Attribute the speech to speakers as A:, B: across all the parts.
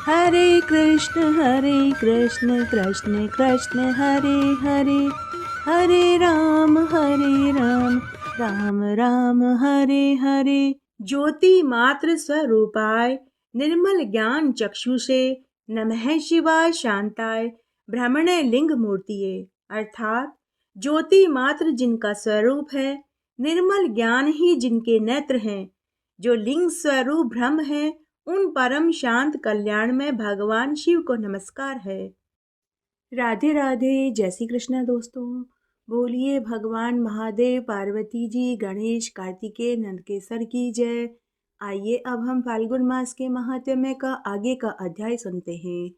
A: हरे कृष्ण कृष्ण कृष्ण हरे हरे, हरे राम राम राम हरे हरे। ज्योति मात्र स्वरूपाय निर्मल ज्ञान चक्षुषे नमः शिवाय शांताय ब्रह्मणे लिंग मूर्तिये। अर्थात ज्योति मात्र जिनका स्वरूप है, निर्मल ज्ञान ही जिनके नेत्र हैं, जो लिंग स्वरूप ब्रह्म है, उन परम शांत कल्याण में भगवान शिव को नमस्कार है। राधे राधे, जय श्री कृष्ण दोस्तों। बोलिए भगवान महादेव, पार्वती जी, गणेश, कार्तिकेय, नंदकेसर की जय। आइए अब हम फाल्गुन मास के महात्म्य का आगे का अध्याय सुनते हैं।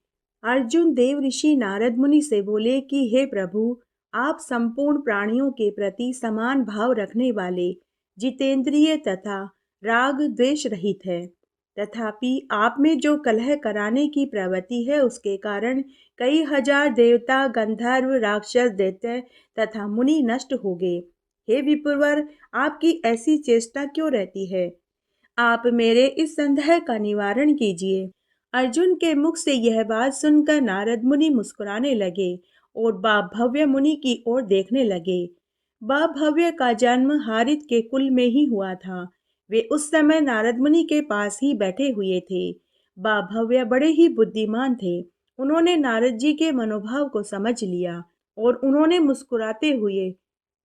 A: अर्जुन देव ऋषि नारद मुनि से बोले कि हे प्रभु, आप संपूर्ण प्राणियों के प्रति समान भाव रखने वाले, जितेंद्रिय तथा राग द्वेष रहित है। तथापि आप में जो कलह कराने की प्रवृत्ति है, उसके कारण कई हजार देवता, गंधर्व, राक्षस, दैत्य तथा मुनि नष्ट हो गए। हे विप्रवर, आपकी ऐसी चेष्टा क्यों रहती है? आप मेरे इस संदेह का निवारण कीजिए। अर्जुन के मुख से यह बात सुनकर नारद मुनि मुस्कुराने लगे और बाप भव्य मुनि की ओर देखने लगे। बाप भव्य का जन्म हारित के कुल में ही हुआ था। वे उस समय नारद मुनि के पास ही बैठे हुए थे। बाप भव्य बड़े ही बुद्धिमान थे। उन्होंने नारद जी के मनोभाव को समझ लिया और उन्होंने मुस्कुराते हुए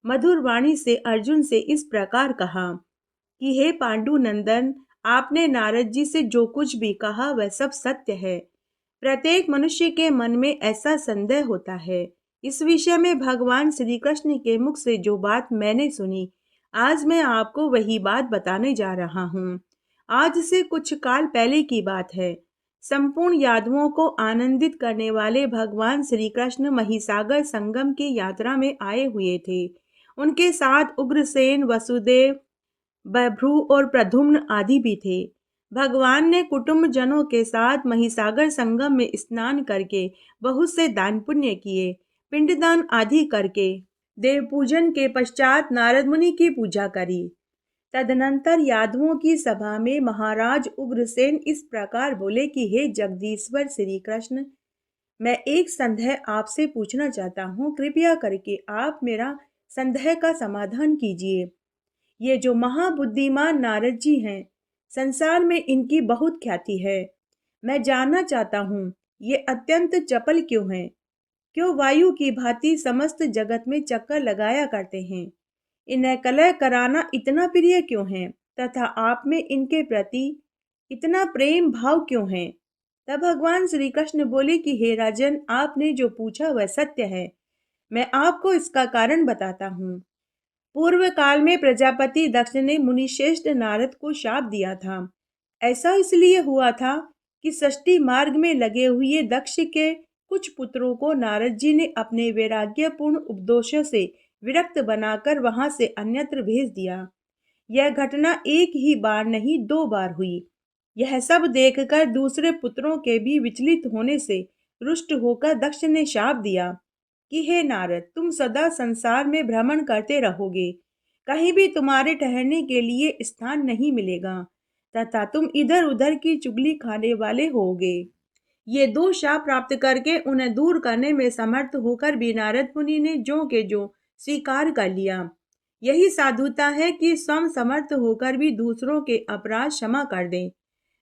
A: मधुर वाणी से अर्जुन से इस प्रकार कहा कि हे पांडु नंदन, आपने नारद जी से जो कुछ भी कहा वह सब सत्य है। प्रत्येक मनुष्य के मन में ऐसा संदेह होता है। इस विषय में भगवान श्री कृष्ण के मुख से जो बात मैंने सुनी, आज मैं आपको वही बात बताने जा रहा हूँ। आज से कुछ काल पहले की बात है। संपूर्ण यादवों को आनंदित करने वाले भगवान श्री कृष्ण महिसागर संगम की यात्रा में आए हुए थे। उनके साथ उग्रसेन, वसुदेव, बभ्रू और प्रद्युम्न आदि भी थे। भगवान ने कुटुंब जनों के साथ महिसागर संगम में स्नान करके बहुत से दान पुण्य किए। पिंडदान आदि करके देव पूजन के पश्चात नारद मुनि की पूजा करी। तदनंतर यादवों की सभा में महाराज उग्रसेन इस प्रकार बोले कि हे जगदीश्वर श्री कृष्ण, मैं एक संदेह आपसे पूछना चाहता हूँ। कृपया करके आप मेरा संदेह का समाधान कीजिए। ये जो महाबुद्धिमान नारद जी हैं, संसार में इनकी बहुत ख्याति है। मैं जानना चाहता हूँ, ये अत्यंत चपल क्यों हैं? क्यों वायु की भांति समस्त जगत में चक्कर लगाया करते हैं? इन्हें कलह कराना इतना प्रिय क्यों है? तथा आप में इनके प्रति इतना प्रेम भाव क्यों है? तब भगवान श्री कृष्ण बोले कि हे राजन, आपने जो पूछा वह सत्य है। मैं आपको इसका कारण बताता हूँ। पूर्व काल में प्रजापति दक्ष ने मुनिश्रेष्ठ नारद को शाप दिया था। ऐसा इसलिए हुआ था कि सृष्टि मार्ग में लगे हुए दक्ष के कुछ पुत्रों को नारद जी ने अपने वैराग्यपूर्ण उपदेशों से विरक्त बनाकर वहां से अन्यत्र भेज दिया। यह घटना एक ही बार नहीं, 2 बार हुई। यह सब देखकर दूसरे पुत्रों के भी विचलित होने से रुष्ट होकर दक्ष ने शाप दिया कि हे नारद, तुम सदा संसार में भ्रमण करते रहोगे, कहीं भी तुम्हारे ठहरने के लिए स्थान नहीं मिलेगा तथा तुम इधर उधर की चुगली खाने वाले होगे। ये 2 शाप प्राप्त करके उन्हें दूर करने में समर्थ होकर भी नारद मुनि ने जो के जो स्वीकार कर लिया। यही साधुता है कि स्वयं समर्थ होकर भी दूसरों के अपराध क्षमा कर दें।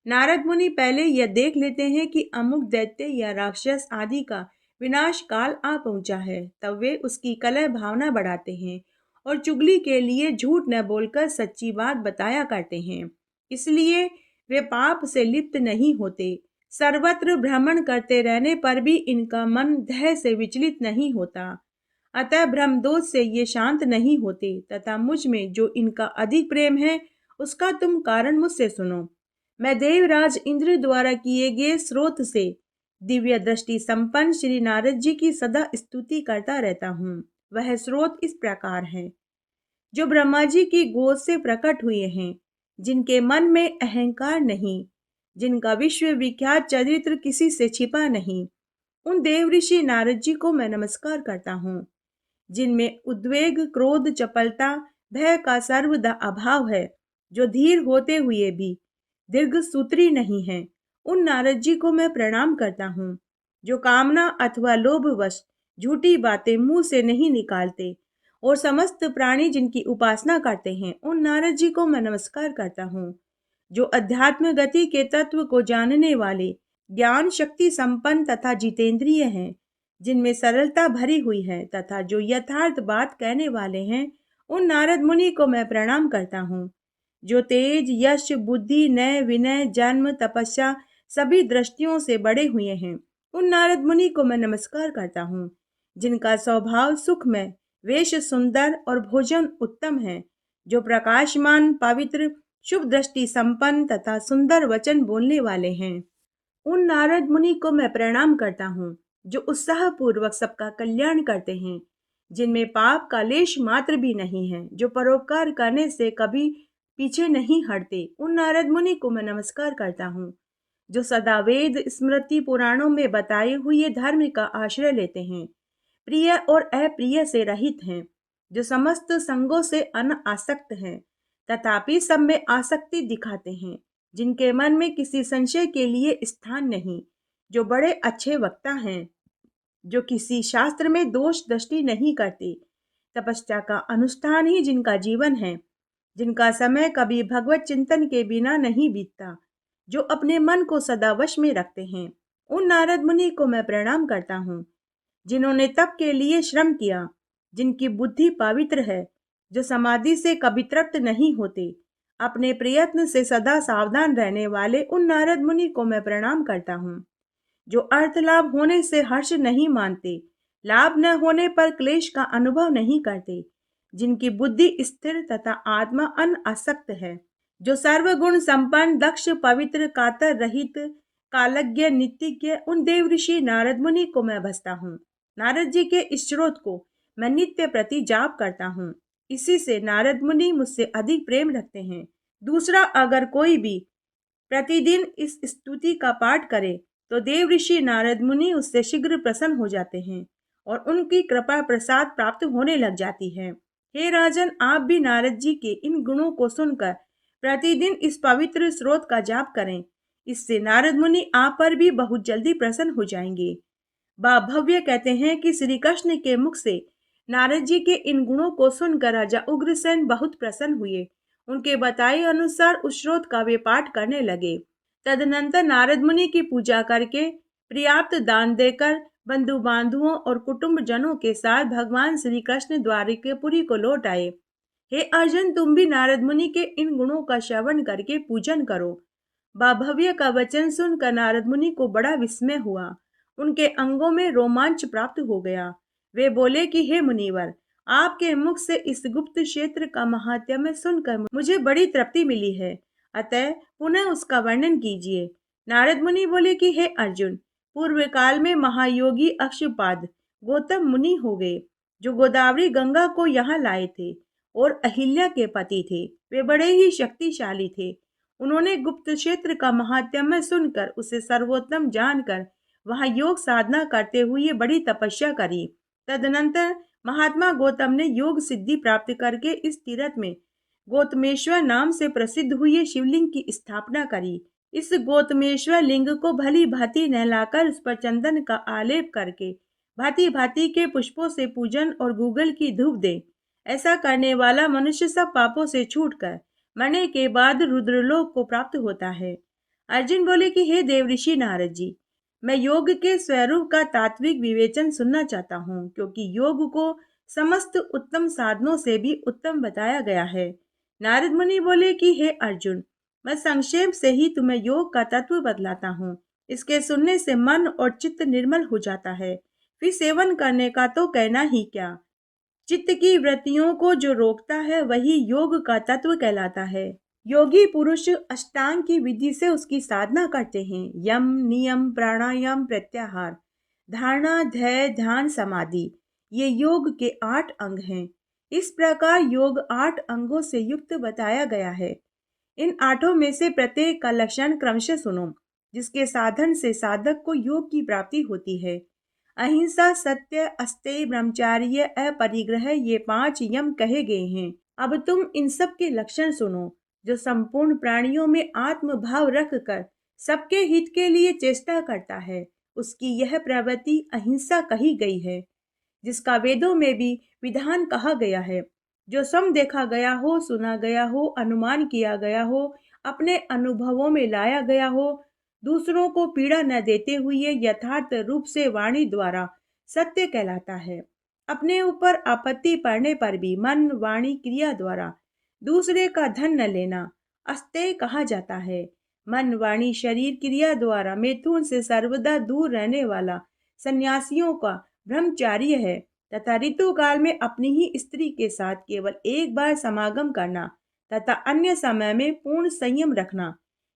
A: नारद मुनि पहले यह देख लेते हैं कि अमुक दैत्य या राक्षस आदि का विनाश काल आ पहुंचा है, तब वे उसकी कलह भावना बढ़ाते हैं और चुगली के लिए झूठ न बोलकर सच्ची बात बताया करते हैं। इसलिए वे पाप से लिप्त नहीं होते। सर्वत्र भ्रमण करते रहने पर भी इनका मन भय से विचलित नहीं होता। अतः ब्रह्मदोष से ये शांत नहीं होते तथा मुझ में जो इनका अधिक प्रेम है, उसका तुम कारण मुझसे सुनो। मैं देवराज इंद्र द्वारा किए गए स्रोत से दिव्य दृष्टि संपन्न श्री नारद जी की सदा स्तुति करता रहता हूँ। वह स्रोत इस प्रकार है, जो ब्रह्मा जी की गोद से प्रकट हुए हैं, जिनके मन में अहंकार नहीं, जिनका विश्व विख्यात चरित्र किसी से छिपा नहीं, उन देव ऋषि नारद जी को मैं नमस्कार करता हूँ। जिनमें उद्वेग, क्रोध, चपलता, भय का सर्वदा अभाव है, जो धीर होते हुए भी दीर्घ सूत्री नहीं है, उन नारद जी को मैं प्रणाम करता हूँ जो कामना अथवा लोभवश झूठी बातें मुंह से नहीं निकालते, और समस्त प्राणी जिनकी उपासना करते हैं उन नारद जी को मैं नमस्कार करता हूँ जो अध्यात्म गति के तत्व को जानने वाले, ज्ञान शक्ति संपन्न तथा जितेंद्रिय हैं, जिनमें सरलता भरी हुई है तथा जो यथार्थ बात कहने वाले हैं उन नारद मुनि को मैं प्रणाम करता हूँ जो तेज यश बुद्धि नय विनय जन्म तपस्या सभी दृष्टियों से बड़े हुए हैं उन नारद मुनि को मैं नमस्कार करता हूँ जिनका स्वभाव सुखमय, वेश सुंदर और भोजन उत्तम है, जो प्रकाशमान पवित्र शुभ दृष्टि संपन्न तथा सुंदर वचन बोलने वाले हैं उन नारद मुनि को मैं प्रणाम करता हूँ जो उत्साह पूर्वक सबका कल्याण करते हैं, जिनमें पाप का लेश मात्र भी नहीं है, जो परोपकार करने से कभी पीछे नहीं हटते उन नारद मुनि को मैं नमस्कार करता हूँ जो सदा वेद स्मृति पुराणों में बताए हुए धर्म का आश्रय लेते हैं, प्रिय और अप्रिय से रहित हैं, जो समस्त संगों से अनासक्त हैं तथापि सब में आसक्ति दिखाते हैं, जिनके मन में किसी संशय के लिए स्थान नहीं, जो बड़े अच्छे वक्ता हैं, जो किसी शास्त्र में दोष दृष्टि नहीं करते, तपस्या का अनुष्ठान ही जिनका जीवन है, जिनका समय कभी भगवत चिंतन के बिना नहीं बीतता, जो अपने मन को सदा वश में रखते हैं उन नारद मुनि को मैं प्रणाम करता हूँ जिन्होंने तप के लिए श्रम किया, जिनकी बुद्धि पवित्र है, जो समाधि से कभी तृप्त नहीं होते, अपने प्रयत्न से सदा सावधान रहने वाले उन नारद मुनि को मैं प्रणाम करता हूँ जो अर्थ लाभ होने से हर्ष नहीं मानते, लाभ न होने पर क्लेश का अनुभव नहीं करते, जिनकी बुद्धि स्थिर तथा आत्मा अनासक्त है, जो सर्वगुण संपन्न दक्ष पवित्र कातर रहित कालज्ञ नित्य उन देव ऋषि नारद मुनि को मैं भजता हूँ। नारद जी के इस स्रोत को मैं नित्य प्रति जाप करता हूँ, इसी से नारद मुनि मुझसे अधिक प्रेम रखते हैं। दूसरा, अगर कोई भी प्रतिदिन इस स्तुति का पाठ करे तो देव ऋषि नारद मुनि उससे शीघ्र प्रसन्न हो जाते हैं और उनकी कृपा प्रसाद प्राप्त होने लग जाती है। हे राजन, आप भी नारद जी के इन गुणों को सुनकर प्रतिदिन इस पवित्र स्रोत का जाप करें, इससे नारद मुनि आप पर भी बहुत जल्दी प्रसन्न हो जाएंगे। भव्य कहते हैं कि श्री कृष्ण के मुख से नारद जी के इन गुणों को सुनकर राजा उग्रसेन बहुत प्रसन्न हुए। उनके बताए अनुसार उस स्रोत का वे पाठ करने लगे। तदनंतर नारद मुनि की पूजा करके पर्याप्त दान देकर बंधु बांधुओं और कुटुंब जनों के साथ भगवान श्री कृष्ण द्वारिकापुरी को लौट आए। हे अर्जुन, तुम भी नारद मुनि के इन गुणों का श्रवण करके पूजन करो। भव्य का वचन सुनकर नारद मुनि को बड़ा विस्मय हुआ, उनके अंगों में रोमांच प्राप्त हो गया। वे बोले कि हे मुनिवर, आपके मुख से इस गुप्त क्षेत्र का महात्म्य सुनकर मुझे बड़ी तृप्ति मिली है, अतः पुनः उसका वर्णन कीजिए। नारद मुनि बोले कि हे अर्जुन, पूर्व काल में महायोगी अक्षपाद गौतम मुनि हो गए, जो गोदावरी गंगा को यहाँ लाए थे और अहिल्या के पति थे। वे बड़े ही शक्तिशाली थे। उन्होंने गुप्त क्षेत्र का महात्म्य सुनकर उसे सर्वोत्तम जानकर वहां योग साधना करते हुए बड़ी तपस्या करी। तदनंतर महात्मा गौतम ने योग सिद्धि प्राप्त करके इस तीर्थ में गौतमेश्वर नाम से प्रसिद्ध हुए शिवलिंग की स्थापना करी। इस गौतमेश्वर लिंग को भली भांति नहलाकर उस पर चंदन का आलेप करके भांति भांति के पुष्पों से पूजन और गूगल की धूप दे। ऐसा करने वाला मनुष्य सब पापों से छूटकर मरने के बाद रुद्रलोक को प्राप्त होता है। अर्जुन बोले कि हे देव ऋषि नारद जी, मैं योग के स्वरूप का तात्विक विवेचन सुनना चाहता हूँ, क्योंकि योग को समस्त उत्तम साधनों से भी उत्तम बताया गया है। नारद मुनि बोले कि हे अर्जुन, मैं संक्षेप से ही तुम्हें योग का तत्व बतलाता हूँ। इसके सुनने से मन और चित्त निर्मल हो जाता है, फिर सेवन करने का तो कहना ही क्या। चित्त की वृत्तियों को जो रोकता है वही योग का तत्व कहलाता है। योगी पुरुष अष्टांग की विधि से उसकी साधना करते हैं। यम, नियम, प्राणायाम, प्रत्याहार, धारणा, ध्येय, ध्यान, समाधि, ये योग के 8 अंग हैं। इस प्रकार योग 8 अंगों से युक्त बताया गया है। इन 8 में से प्रत्येक का लक्षण क्रमशः सुनो, जिसके साधन से साधक को योग की प्राप्ति होती है। अहिंसा, सत्य, अस्तेय, ब्रह्मचार्य, अपरिग्रह, ये 5 यम कहे गए हैं। अब तुम इन सब के लक्षण सुनो, जो संपूर्ण प्राणियों में आत्म भाव रखकर सबके हित के लिए चेष्टा करता है, उसकी यह प्रवृत्ति अहिंसा कही गई है, जिसका वेदों में भी विधान कहा गया है। जो सम देखा गया हो, सुना गया हो, अनुमान किया गया हो, अपने अनुभवों में लाया गया हो, दूसरों को पीड़ा न देते हुए यथार्थ रूप से वाणी द्वारा सत्य कहलाता है। अपने ऊपर आपत्ति पड़ने पर भी मन, वाणी, क्रिया द्वारा दूसरे का धन न लेना अस्तेय कहा जाता है। मन, वाणी, शरीर, क्रिया द्वारा मैथुन से सर्वदा दूर रहने वाला सन्यासियों का ब्रह्मचार्य है तथा ऋतु काल में अपनी ही स्त्री के साथ केवल एक बार समागम करना तथा अन्य समय में पूर्ण संयम रखना,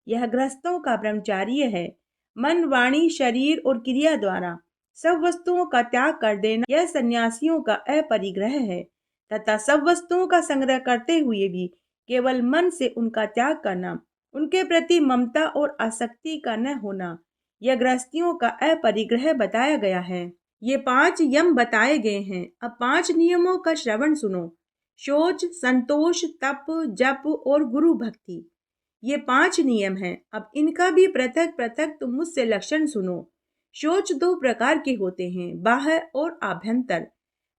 A: यह गृहस्थों का ब्रह्मचार्य है। मन, वाणी, शरीर और क्रिया द्वारा सब वस्तुओं का त्याग कर देना यह सन्यासियों का अपरिग्रह है तथा सब वस्तुओं का संग्रह करते हुए भी केवल मन से उनका त्याग करना, उनके प्रति ममता और आसक्ति का न होना, यह गृहस्थियों का अपरिग्रह बताया गया है। ये 5 यम बताए गए हैं। अब 5 नियमों का श्रवण सुनो। शौच, संतोष, तप, जप और गुरु भक्ति, ये 5 नियम हैं। अब इनका भी पृथक पृथक तुम मुझसे लक्षण सुनो। शौच 2 प्रकार के होते हैं, बाह्य और आभ्यंतर।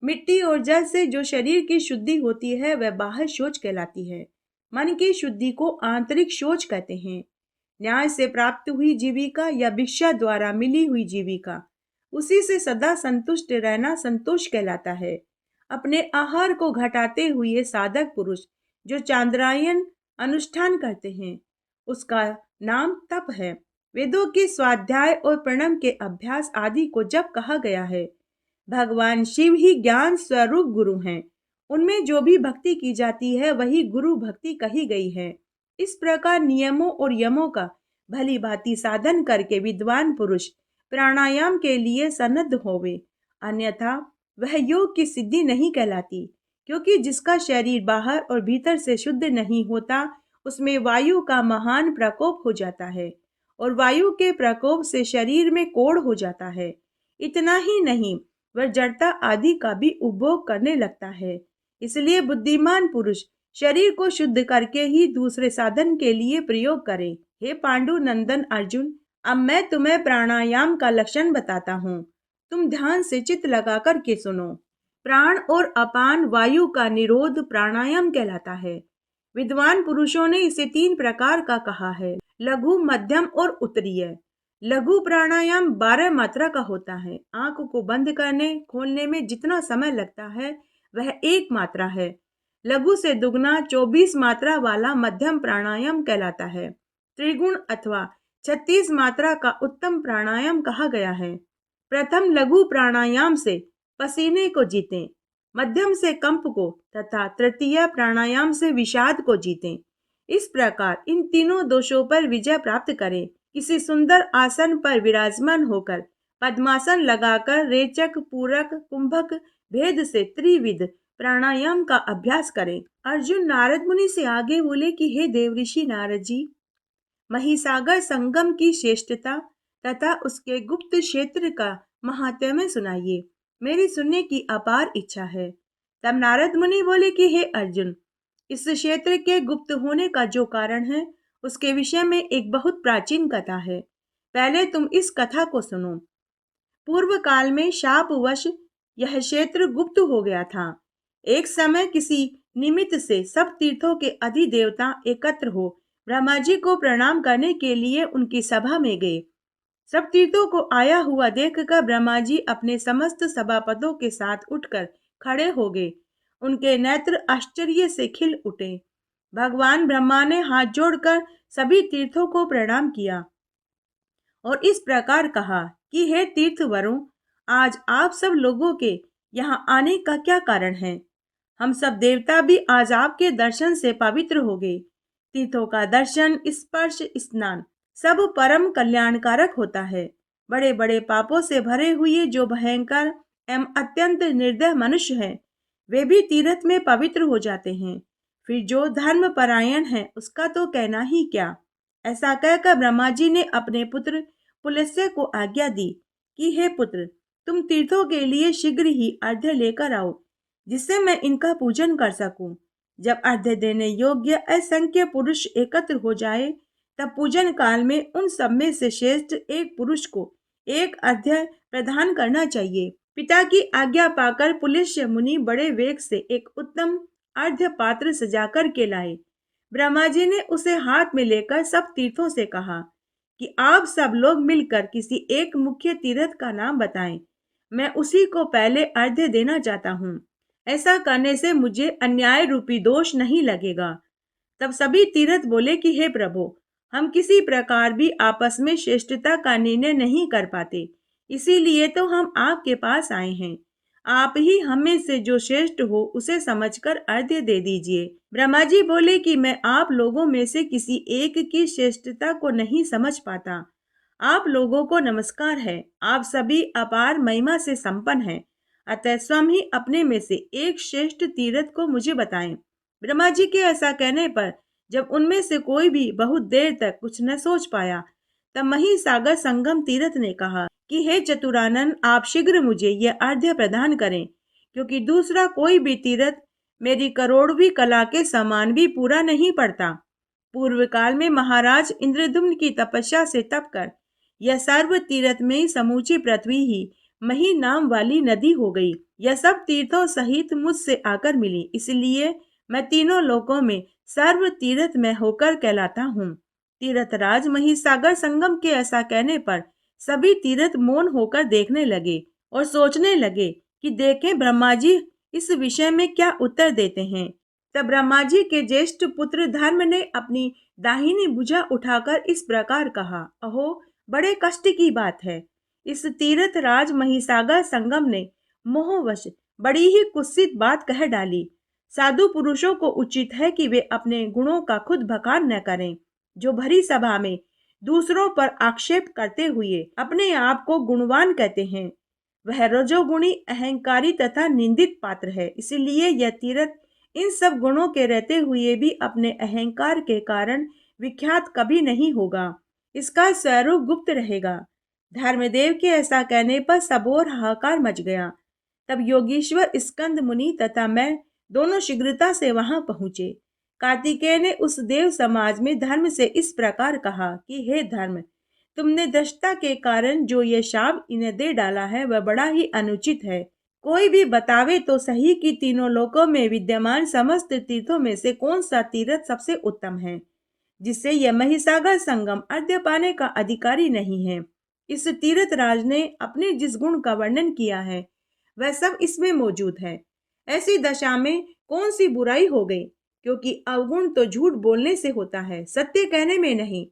A: मिट्टी और जल से जो शरीर की शुद्धि होती है वह बाह्य शौच कहलाती है। मन की शुद्धि को आंतरिक शौच कहते हैं। न्याय से प्राप्त हुई जीविका या भिक्षा द्वारा मिली हुई जीविका, उसी से सदा संतुष्ट रहना संतोष कहलाता है। अपने आहार को घटाते हुए साधक पुरुष जो चांद्रायन अनुष्ठान करते हैं, उसका नाम तप है। वेदों के स्वाध्याय और प्रणम के अभ्यास आदि को जब कहा गया है, भगवान शिव ही ज्ञान स्वरूप गुरु हैं। उनमें जो भी भक्ति की जाती है वही गुरु भक्ति कही गई है। इस प्रकार नियमों और यमों का भली भांति साधन करके विद्वान पुरुष प्राणायाम के लिए सन्नद्ध होवे, अन्यथा वह योग की सिद्धि नहीं कहलाती। क्योंकि जिसका शरीर बाहर और भीतर से शुद्ध नहीं होता, उसमें वायु का महान प्रकोप हो जाता है और वायु के प्रकोप से शरीर में कोढ़ हो जाता है। इतना ही नहीं, वह जड़ता आदि का भी उपभोग करने लगता है। इसलिए बुद्धिमान पुरुष शरीर को शुद्ध करके ही दूसरे साधन के लिए प्रयोग करे। हे पांडु नंदन अर्जुन, अब मैं तुम्हें प्राणायाम का लक्षण बताता हूँ। तुम ध्यान से चित्त लगा कर के सुनो। प्राण और अपान वायु का निरोध प्राणायाम कहलाता है। विद्वान पुरुषों ने इसे 3 प्रकार का कहा है, लघु, मध्यम और उत्तरीय। लघु प्राणायाम 12 मात्रा का होता है। आंख को बंद करने खोलने में जितना समय लगता है वह 1 मात्रा है। लघु से दुगना 24 मात्रा वाला मध्यम प्राणायाम कहलाता है। त्रिगुण अथवा 36 मात्रा का उत्तम प्राणायाम कहा गया है। प्रथम लघु प्राणायाम से पसीने को जीतें, मध्यम से कंप को तथा तृतीय प्राणायाम से विषाद को जीतें। इस प्रकार इन तीनों दोषों पर विजय प्राप्त करें। किसी सुंदर आसन पर विराजमान होकर पद्मासन लगाकर रेचक, पूरक, कुंभक भेद से त्रिविध प्राणायाम का अभ्यास करें। अर्जुन नारद मुनि से आगे बोले कि हे देवऋषि नारद जी, महिसागर संगम की श्रेष्ठता तथा उसके गुप्त क्षेत्र का महात्म्य सुनाइए। मेरी सुनने की अपार इच्छा है। तब नारद मुनि बोले कि हे अर्जुन, इस क्षेत्र के गुप्त होने का जो कारण है उसके विषय में एक बहुत प्राचीन कथा है। पहले तुम इस कथा को सुनो। पूर्व काल में शापवश यह क्षेत्र गुप्त हो गया था। एक समय किसी निमित्त से सब तीर्थों के अधिदेवता एकत्र हो ब्रह्मा जी को प्रणाम करने के लिए उनकी सभा में गए। सब तीर्थों को आया हुआ देखकर ब्रह्मा जी अपने समस्त सभापदों के साथ उठकर खड़े हो गए। उनके नेत्र आश्चर्य से खिल उठे। भगवान ब्रह्मा ने हाथ जोड़कर सभी तीर्थों को प्रणाम किया और इस प्रकार कहा कि हे तीर्थवरों, आज आप सब लोगों के यहाँ आने का क्या कारण है? हम सब देवता भी आज आपके दर्शन से पवित्र हो गए। तीर्थों का दर्शन, स्पर्श, स्नान सब परम कल्याणकारक होता है। बड़े बड़े पापों से भरे हुए जो भयंकर एवं अत्यंत निर्दय मनुष्य हैं, वे भी तीर्थ में पवित्र हो जाते हैं। फिर जो धर्म परायण है उसका तो कहना ही क्या। ऐसा कहकर ब्रह्मा जी ने अपने पुत्र पुलस्त्य को आज्ञा दी कि हे पुत्र, तुम तीर्थों के लिए शीघ्र ही अर्घ्य लेकर आओ, जिससे मैं इनका पूजन कर सकूं। जब अर्घ्य देने योग्य असंख्य पुरुष एकत्र हो जाए तब पूजन काल में उन सब में से श्रेष्ठ एक पुरुष को एक अर्घ्य प्रदान करना चाहिए। पिता की आज्ञा पाकर पुलस्त्य मुनि बड़े वेग से एक उत्तम अर्घ्य पात्र सजाकर के लाए। ब्रह्मा जी ने उसे हाथ में लेकर सब तीर्थों से कहा कि आप सब लोग मिलकर किसी एक मुख्य तीर्थ का नाम बताएं। मैं उसी को पहले अर्घ्य देना चाहता हूँ। ऐसा करने से मुझे अन्याय रूपी दोष नहीं लगेगा। तब सभी तीर्थ बोले कि हे प्रभु, हम किसी प्रकार भी आपस में श्रेष्ठता का निर्णय नहीं कर पाते, इसीलिए तो हम आपके पास आए हैं। आप ही हमें से जो श्रेष्ठ हो उसे समझकर अर्घ्य दे दीजिए। ब्रह्मा जी बोले कि मैं आप लोगों में से किसी एक की श्रेष्ठता को नहीं समझ पाता। आप लोगों को नमस्कार है। आप सभी अपार महिमा से संपन्न हैं। अतः स्वयं ही अपने में से एक श्रेष्ठ तीर्थ को मुझे बताएं। ब्रह्मा जी के ऐसा कहने पर जब उनमें से कोई भी बहुत देर तक कुछ न सोच पाया, तब महिसागर संगम तीर्थ ने कहा कि हे चतुरानन, आप शीघ्र मुझे यह अर्घ्य प्रदान करें, क्योंकि दूसरा कोई भी तीर्थ मेरी करोड़वीं कला के समान भी पूरा नहीं पड़ता। पूर्व काल में महाराज इंद्रद्युम्न की तपस्या से तप कर यह सर्व तीर्थ में समूची पृथ्वी ही मही नाम वाली नदी हो गई। यह सब तीर्थों सहित मुझसे आकर मिली, इसलिए मैं तीनों लोकों में सर्व तीर्थ में होकर कहलाता हूँ। तीर्थराज महिसागर संगम के ऐसा कहने पर सभी तीर्थ मौन होकर देखने लगे और सोचने लगे कि देखें ब्रह्मा जी इस विषय में क्या उत्तर देते हैं। तब ब्रह्मा जी के ज्येष्ठ पुत्र धर्म ने अपनी दाहिनी भुजा उठाकर इस प्रकार कहा, अहो, बड़े कष्ट की बात है। इस तीर्थ राज महिसागर संगम ने मोहवश बड़ी ही कुत्सित बात कह डाली। साधु पुरुषों को उचित है कि वे अपने गुणों का खुद बखान न करें। जो भरी सभा में दूसरों पर आक्षेप करते हुए अपने आप को गुणवान कहते हैं, वह रजोगुणी, अहंकारी तथा निंदित पात्र है। इसलिए यह तीर्थ इन सब गुणों के रहते हुए भी अपने अहंकार के कारण विख्यात कभी नहीं होगा। इसका स्वरूप गुप्त रहेगा। धर्मदेव के ऐसा कहने पर सबोर हाहाकार मच गया। तब योगीश्वर स्कंद मुनि तथा मैं दोनों शीघ्रता से वहां पहुंचे। कार्तिकेय ने उस देव समाज में धर्म से इस प्रकार कहा कि हे धर्म, तुमने दृष्टता के कारण जो ये शाप इन्हें दे डाला है वह बड़ा ही अनुचित है। कोई भी बतावे तो सही कि तीनों लोकों में विद्यमान समस्त तीर्थों में से कौन सा तीर्थ सबसे उत्तम है, जिससे यह महिसागर संगम अर्घ्य पाने का अधिकारी नहीं है। इस तीर्थ राज ने अपने जिस गुण का वर्णन किया है वह सब इसमें मौजूद है। ऐसी दशा में कौन सी बुराई हो गई, क्योंकि अवगुण तो झूठ बोलने से होता है, सत्य कहने में नहीं।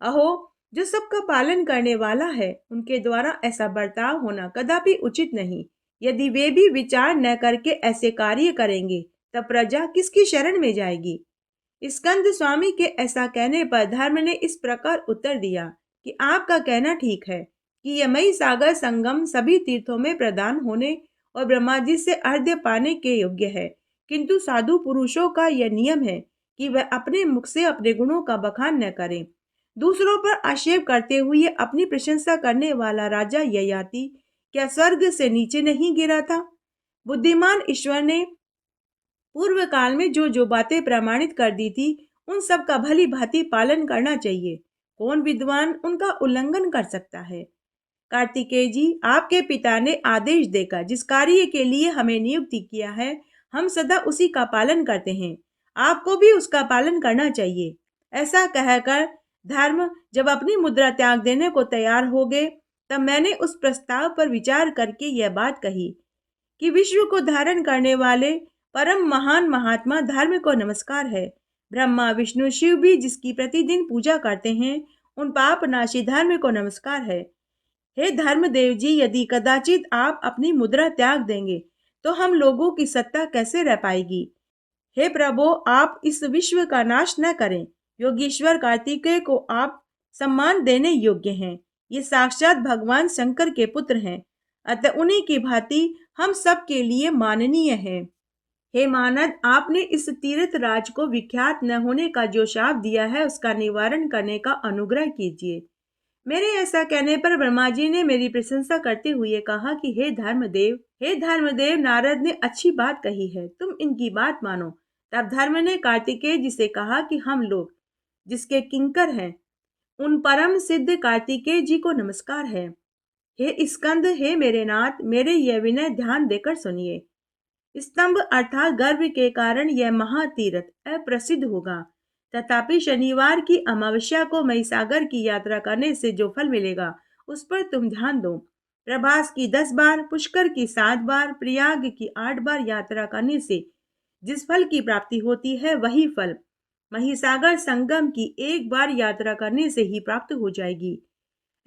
A: अहो, जो सबका पालन करने वाला है उनके द्वारा ऐसा बर्ताव होना कदापि उचित नहीं। यदि वे भी विचार न करके ऐसे कार्य करेंगे तब प्रजा किसकी शरण में जाएगी। स्कंद स्वामी के ऐसा कहने पर धर्म ने इस प्रकार उत्तर दिया कि आपका कहना ठीक है कि यह मई सागर संगम सभी तीर्थों में प्रदान होने और ब्रह्मा जी से अर्घ्य पाने के योग्य है, किंतु साधु पुरुषों का यह नियम है कि वह अपने मुख से अपने गुणों का बखान न करें। दूसरों पर आक्षेप करते हुए अपनी प्रशंसा करने वाला राजा ययाति क्या स्वर्ग से नीचे नहीं गिरा था? बुद्धिमान ईश्वर ने पूर्व काल में जो जो बातें प्रमाणित कर दी थी उन सब का भली भांति पालन करना चाहिए। कौन विद्वान उनका उल्लंघन कर सकता है? कार्तिकेय जी, आपके पिता ने आदेश देकर जिस कार्य के लिए हमें नियुक्ति किया है हम सदा उसी का पालन करते हैं। आपको भी उसका पालन करना चाहिए। ऐसा कहकर धर्म जब अपनी मुद्रा त्याग देने को तैयार हो गए तब मैंने उस प्रस्ताव पर विचार करके यह बात कही कि विश्व को धारण करने वाले परम महान महात्मा धर्म को नमस्कार है। ब्रह्मा विष्णु शिव भी जिसकी प्रतिदिन पूजा करते हैं उन पाप नाशी धर्म को नमस्कार है। हे धर्मदेव जी, यदि कदाचित आप अपनी मुद्रा त्याग देंगे तो हम लोगों की सत्ता कैसे रह पाएगी। हे प्रभु, आप इस विश्व का नाश न करें। योगीश्वर कार्तिकेय को आप सम्मान देने योग्य हैं। ये साक्षात भगवान शंकर के पुत्र हैं, अतः उन्हीं की भांति हम सब के लिए माननीय है। हे मानद, आपने इस तीर्थ राज को विख्यात न होने का जो शाप दिया है उसका निवारण करने का अनुग्रह कीजिए। मेरे ऐसा कहने पर ब्रह्मा जी ने मेरी प्रशंसा करते हुए कहा कि हे धर्मदेव, नारद ने अच्छी बात कही है, तुम इनकी बात मानो। तब धर्म ने कार्तिकेय जी से कहा कि हम लोग जिसके किंकर हैं उन परम सिद्ध कार्तिकेय जी को नमस्कार है। हे स्कंद, हे मेरे नाथ, मेरे यह विनय ध्यान देकर सुनिए। स्तंभ अर्थात गर्भ के कारण यह महातीर्थ अप्रसिद्ध होगा। तथापि शनिवार की अमावस्या को महिसागर की यात्रा करने से जो फल मिलेगा उस पर तुम ध्यान दो। प्रभास की 10 बार, पुष्कर की 7 बार, प्रयाग की 8 बार यात्रा करने से जिस फल की प्राप्ति होती है वही फल महिसागर संगम की एक बार यात्रा करने से ही प्राप्त हो जाएगी।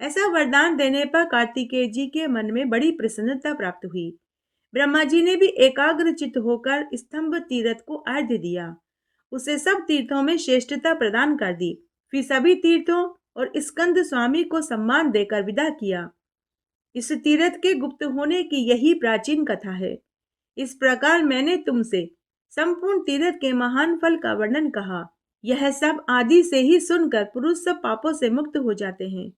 A: ऐसा वरदान देने पर कार्तिकेय जी के मन में बड़ी प्रसन्नता प्राप्त हुई। ब्रह्मा जी ने भी एकाग्रचित्त होकर स्तंभ तीर्थ को अर्घ्य दिया, उसे सब तीर्थों में श्रेष्ठता प्रदान कर दी। फिर सभी तीर्थों और स्कंद स्वामी को सम्मान देकर विदा किया। इस तीर्थ के गुप्त होने की यही प्राचीन कथा है। इस प्रकार मैंने तुमसे संपूर्ण तीर्थ के महान फल का वर्णन कहा। यह सब आदि से ही सुनकर पुरुष सब पापों से मुक्त हो जाते हैं।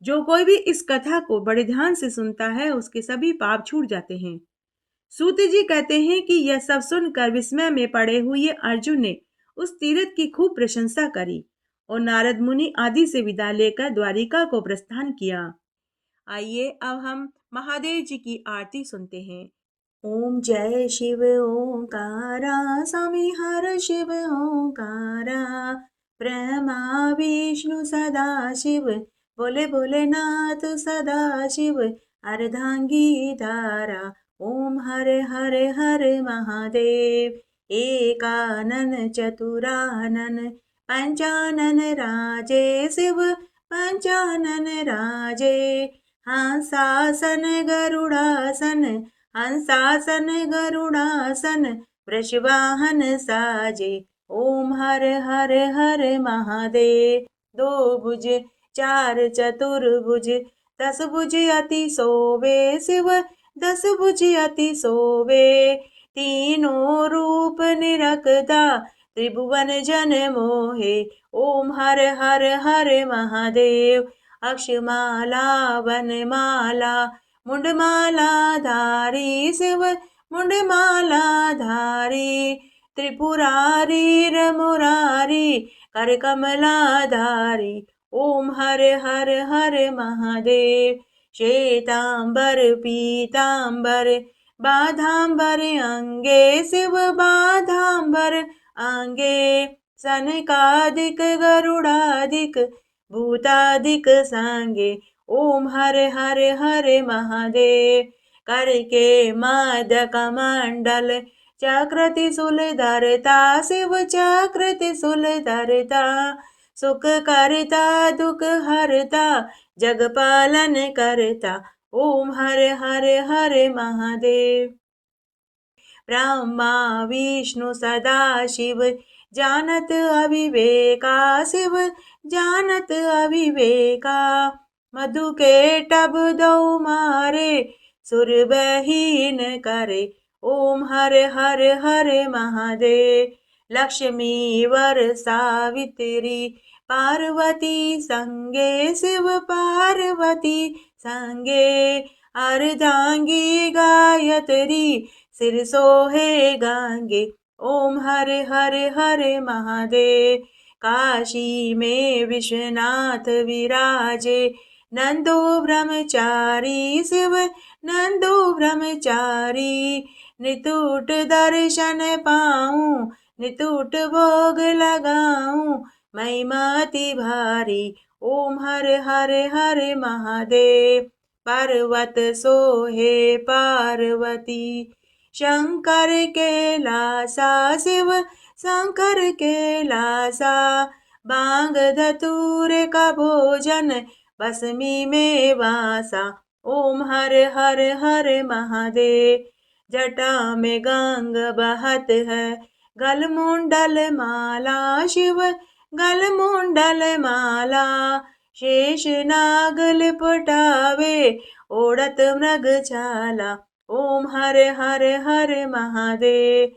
A: जो कोई भी इस कथा को बड़े ध्यान से सुनता है उसके सभी पाप छूट जाते हैं। सूत जी कहते हैं कि यह सब सुनकर विस्मय में पड़े हुए अर्जुन ने उस तीर्थ की खूब प्रशंसा करी और नारद मुनि आदि से विदा लेकर द्वारिका को प्रस्थान किया। आइए अब हम महादेव जी की आरती सुनते हैं। ओम जय शिव ओंकारा, स्वामी हर शिव ओंकारा, ब्रह्मा विष्णु सदा शिव, बोले भोलेनाथ सदा शिव, अर्धांगी धारा, ओम हरे हरे हरे महादेव, एकानन चतुरानन, पंचानन राजे शिव, पंचानन राजे, हंसासन गरुड़ासन, हंसासन गरुड़ासन, वृषवाहन साजे, ओम हर हर हर महादेव। दो भुज चार चतुर्भुज, 10 भुज अति शोभे शिव, 10 भुज अति शोभे, तीनों रूप निरखता, त्रिभुवन जन मोहे, ओम हर हर हर महादेव। अक्षमाला वनमाला, मुंडमाला धारी शिव, मुंडमाला धारी, त्रिपुरारी मुरारी, कर कमला धारी, ओम हर हर हर महादेव। श्वेतांबर पीतांबर, बाधांबर अंगे शिव, बाधांबर अंगे, सनकादिक गरुड़ादिक, भूतादिक संगे, ओम हर हर हर महादेव। करके मद कमंडल, चक्र त्रिशूल धरता शिव, चक्र त्रिशूल धरता, सुख करता दुख हरता, जग पालन करता, ओम हर हर हर महादेव। ब्रह्मा विष्णु सदा शिव, जानत अविवेका शिव, जानत अविवेका, मधु के टब दो मारे, सुर बहीन करे, ओम हर हर हर महादेव। लक्ष्मी वर सावित्री, पार्वती संगे शिव, पार्वती संगे, अर्धांगी गायत्री, सिर सोहे गांगे, ओम हर हर हर महादेव। काशी में विश्वनाथ विराजे, नंदो ब्रह्मचारी शिव, नंदो ब्रह्मचारी, नितुट दर्शन पाऊं, नितुट भोग लगाऊं, महिमाति भारी, ओम हर हर हर महादेव। पर्वत सोहे पार्वती, शंकर के लासा शिव, शंकर के लासा, बांग धतूर का भोजन, भस्मी में वासा, ओम हर हर हर महादेव। जटा में गंग बहत है, गलमुंडल माला शिव, गलमुंडल माला, शेष नाग लिपटावे, ओढ़त मृग छाला, ओम हर हर हर महादेव।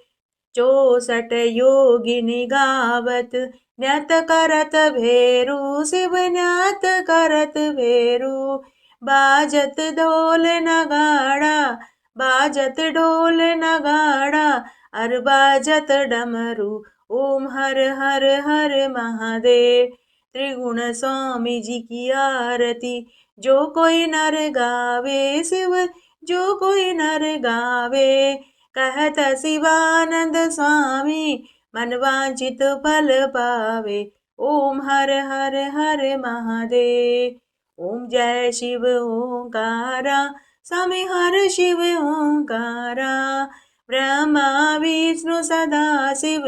A: 64 योगिनी गावत, नृत्य करत भेरू शिव, नृत्य करत भेरू, बाजत ढोल नगाड़ा, बाजत ढोल नगाड़ा, अर बाजत डमरू, ओम हर हर हर महादेव। त्रिगुण स्वामी जी की आरती। जो कोई नर गावे शिव, जो कोई नर गावे, कहत शिवानंद स्वामी, मन वांछित फल पावे। ओम हर हर हर महादेव। ओम जय शिव ओंकारा, स्वामी हर शिव ओंकारा। ब्रह्मा विष्णु सदा शिव,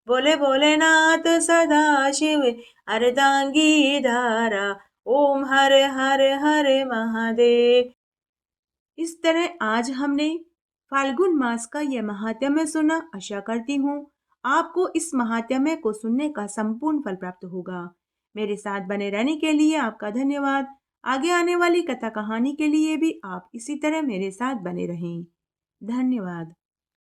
A: बोले भोलेनाथ सदा शिव। अर्धांगी धारा, ओम हर हर हर महादेव। इस तरह आज हमने फाल्गुन मास का यह महात्म्य सुना। आशा करती हूँ आपको इस महात्म्य को सुनने का संपूर्ण फल प्राप्त होगा। मेरे साथ बने रहने के लिए आपका धन्यवाद। आगे आने वाली कथा कहानी के लिए भी आप इसी तरह मेरे साथ बने रहें। धन्यवाद।